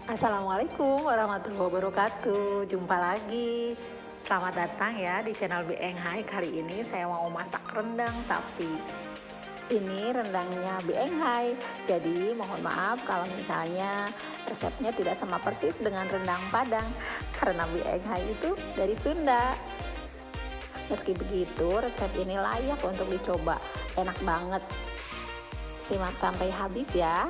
Assalamualaikum warahmatullahi wabarakatuh. Jumpa lagi. Selamat datang ya di channel Bieng Hai. Kali ini saya mau masak rendang sapi. Ini rendangnya Bieng Hai. Jadi mohon maaf kalau misalnya resepnya tidak sama persis dengan rendang Padang karena Bieng Hai itu dari Sunda. Meski begitu, resep ini layak untuk dicoba. Enak banget. Simak sampai habis ya.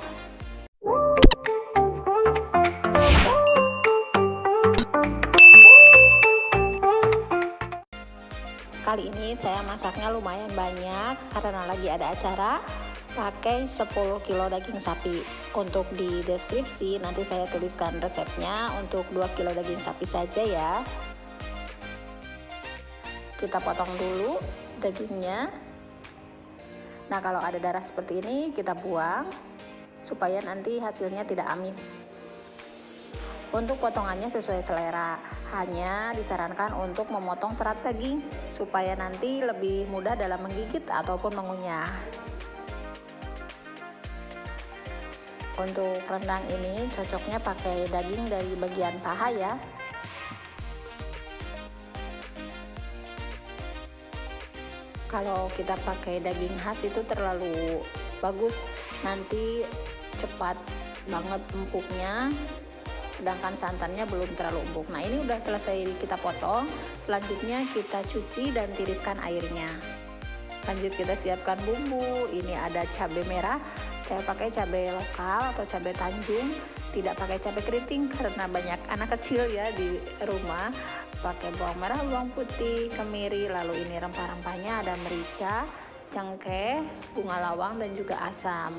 Kali ini saya masaknya lumayan banyak karena lagi ada acara, pakai 10 kilo daging sapi. Untuk di deskripsi nanti saya tuliskan resepnya untuk 2 kilo daging sapi saja ya. Kita potong dulu dagingnya. Nah, kalau ada darah seperti ini kita buang supaya nanti hasilnya tidak amis. Untuk potongannya sesuai selera, hanya disarankan untuk memotong serat daging supaya nanti lebih mudah dalam menggigit ataupun mengunyah. Untuk rendang ini cocoknya pakai daging dari bagian paha ya. Kalau kita pakai daging khas itu terlalu bagus, nanti cepat banget empuknya, sedangkan santannya belum terlalu empuk. Nah, ini udah selesai kita potong. Selanjutnya kita cuci dan tiriskan airnya. Lanjut kita siapkan bumbu. Ini ada cabai merah, saya pakai cabai lokal atau cabai Tanjung, tidak pakai cabai keriting karena banyak anak kecil ya di rumah. Pakai bawang merah, bawang putih, kemiri, lalu ini rempah-rempahnya ada merica, cengkeh, bunga lawang dan juga asam.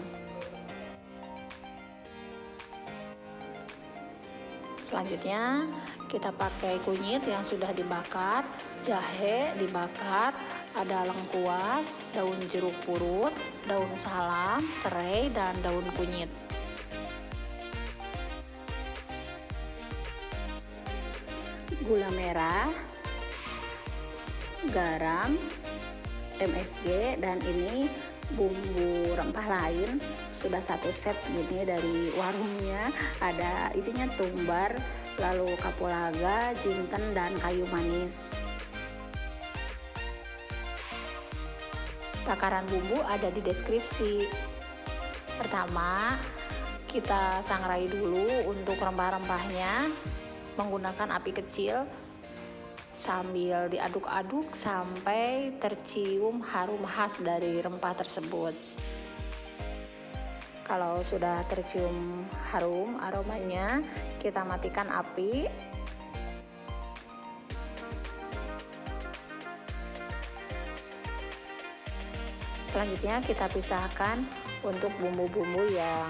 Selanjutnya kita pakai kunyit yang sudah dibakar, jahe dibakar, ada lengkuas, daun jeruk purut, daun salam, serai, dan daun kunyit. Gula merah, garam, MSG, dan ini bumbu rempah lain sudah satu set gini dari warungnya, ada isinya tumbar, lalu kapulaga, jinten, dan kayu manis. Takaran bumbu ada di deskripsi. Pertama kita sangrai dulu untuk rempah-rempahnya menggunakan api kecil sambil diaduk-aduk sampai tercium harum khas dari rempah tersebut. Kalau sudah tercium harum aromanya, kita matikan api. Selanjutnya kita pisahkan untuk bumbu-bumbu yang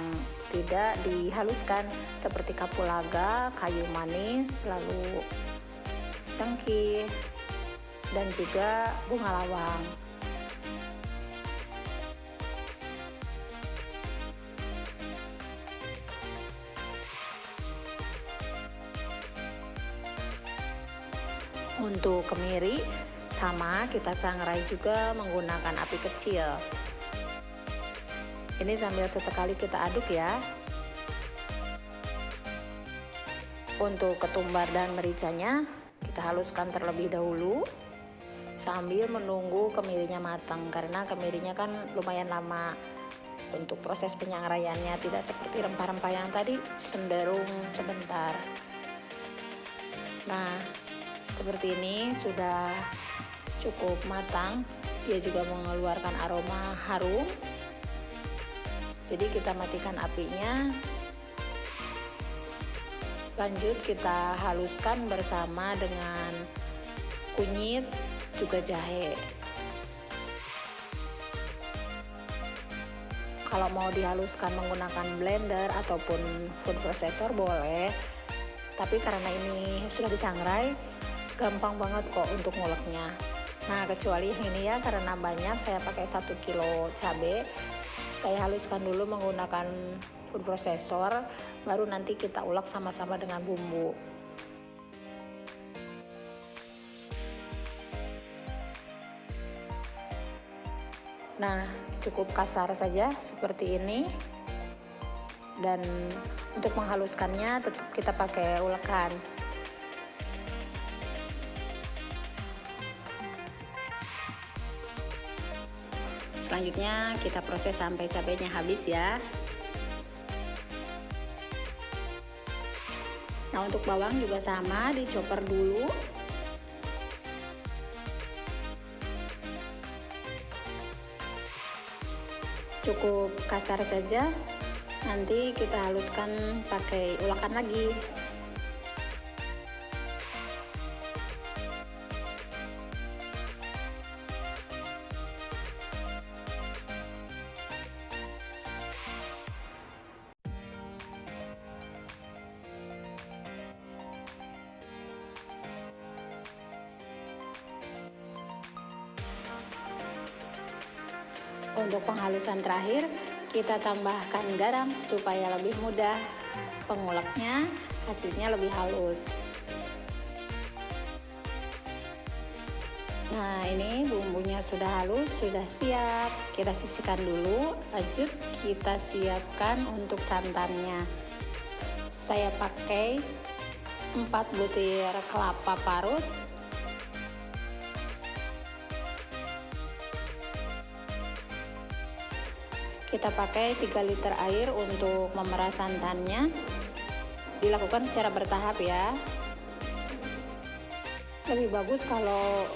tidak dihaluskan seperti kapulaga, kayu manis, lalu cengkih, dan juga bunga lawang. Untuk kemiri sama kita sangrai juga menggunakan api kecil. Ini sambil sesekali kita aduk ya. Untuk ketumbar dan mericanya kita haluskan terlebih dahulu sambil menunggu kemirinya matang, karena kemirinya kan lumayan lama untuk proses penyangraiannya, tidak seperti rempah-rempah yang tadi cenderung sebentar. Nah, seperti ini sudah cukup matang, dia juga mengeluarkan aroma harum. Jadi kita matikan apinya. Lanjut kita haluskan bersama dengan kunyit juga jahe. Kalau mau dihaluskan menggunakan blender ataupun food processor boleh, tapi karena ini sudah disangrai gampang banget kok untuk nguleknya. Nah, kecuali yang ini ya, karena banyak saya pakai 1 kilo cabai, saya haluskan dulu menggunakan food processor, baru nanti kita ulek sama-sama dengan bumbu. Nah, cukup kasar saja seperti ini. dan untuk menghaluskannya tetap kita pakai ulekan. Selanjutnya kita proses sampai cabenya habis ya. Nah, untuk bawang juga sama, dicoper dulu. Cukup kasar saja, nanti kita haluskan pakai ulekan lagi. Untuk penghalusan terakhir, kita tambahkan garam supaya lebih mudah penguleknya, hasilnya lebih halus. Nah, ini bumbunya sudah halus, sudah siap. Kita sisihkan dulu, lanjut kita siapkan untuk santannya. Saya pakai 4 butir kelapa parut, kita pakai 3 liter air untuk memerah santannya. Dilakukan secara bertahap ya. Lebih bagus kalau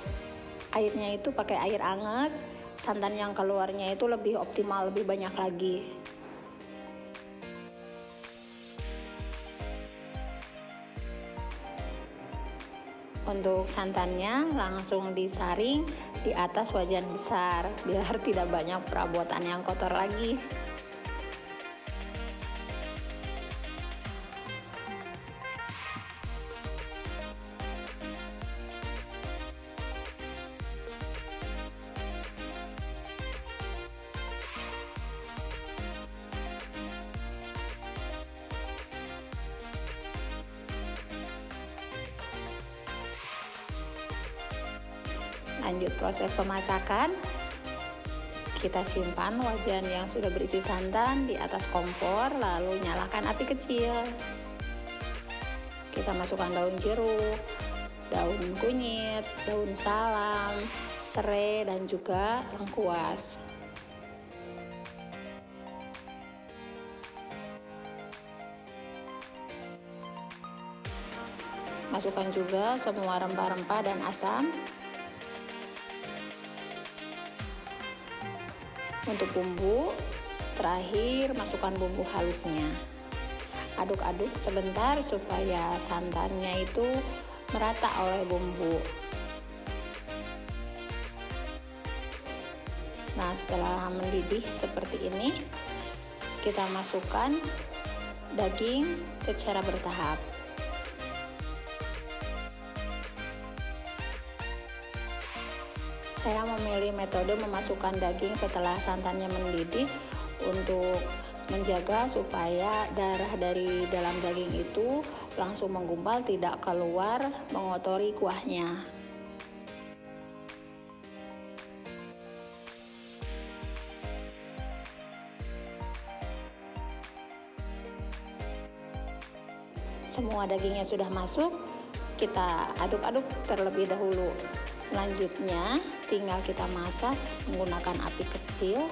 airnya itu pakai air hangat, santan yang keluarnya itu lebih optimal, lebih banyak lagi. Untuk santannya langsung disaring di atas wajan besar biar tidak banyak perabotan yang kotor lagi. Lanjut proses pemasakan, kita simpan wajan yang sudah berisi santan di atas kompor, lalu nyalakan api kecil. Kita masukkan daun jeruk, daun kunyit, daun salam, serai, dan juga lengkuas. Masukkan juga semua rempah-rempah dan asam. Untuk bumbu, terakhir masukkan bumbu halusnya. Aduk-aduk sebentar supaya santannya itu merata oleh bumbu. Nah, setelah mendidih seperti ini, kita masukkan daging secara bertahap. Saya memilih metode memasukkan daging setelah santannya mendidih untuk menjaga supaya darah dari dalam daging itu langsung menggumpal, tidak keluar mengotori kuahnya. Semua dagingnya sudah masuk, kita aduk-aduk terlebih dahulu. Selanjutnya tinggal kita masak menggunakan api kecil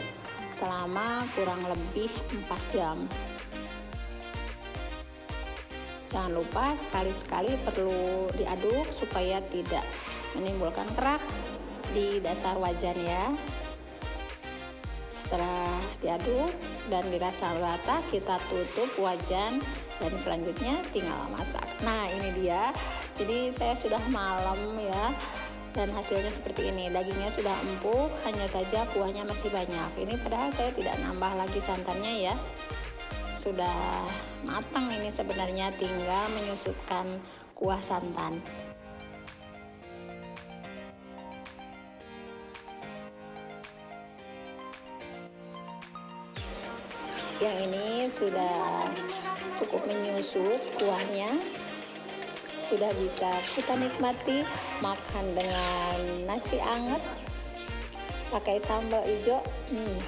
selama kurang lebih 4 jam. Jangan lupa sekali-sekali perlu diaduk supaya tidak menimbulkan kerak di dasar wajan ya. Setelah diaduk dan dirasa rata, kita tutup wajan dan selanjutnya tinggal masak. Nah, ini dia. Jadi saya sudah malam ya. Dan hasilnya seperti ini, dagingnya sudah empuk, hanya saja kuahnya masih banyak. Ini padahal saya tidak nambah lagi santannya ya. Sudah matang ini sebenarnya, tinggal menyusutkan kuah santan. Yang ini sudah cukup menyusut kuahnya. Sudah bisa kita nikmati makan dengan nasi anget pakai sambal hijau,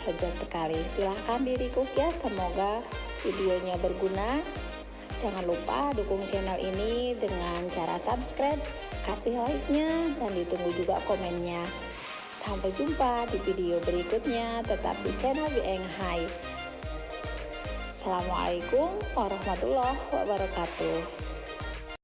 lezat sekali. Silahkan di recook ya, semoga videonya berguna, jangan lupa dukung channel ini dengan cara subscribe, kasih like-nya, dan ditunggu juga komennya. Sampai jumpa di video berikutnya, tetap di channel Bieng Hai. Assalamualaikum warahmatullahi wabarakatuh.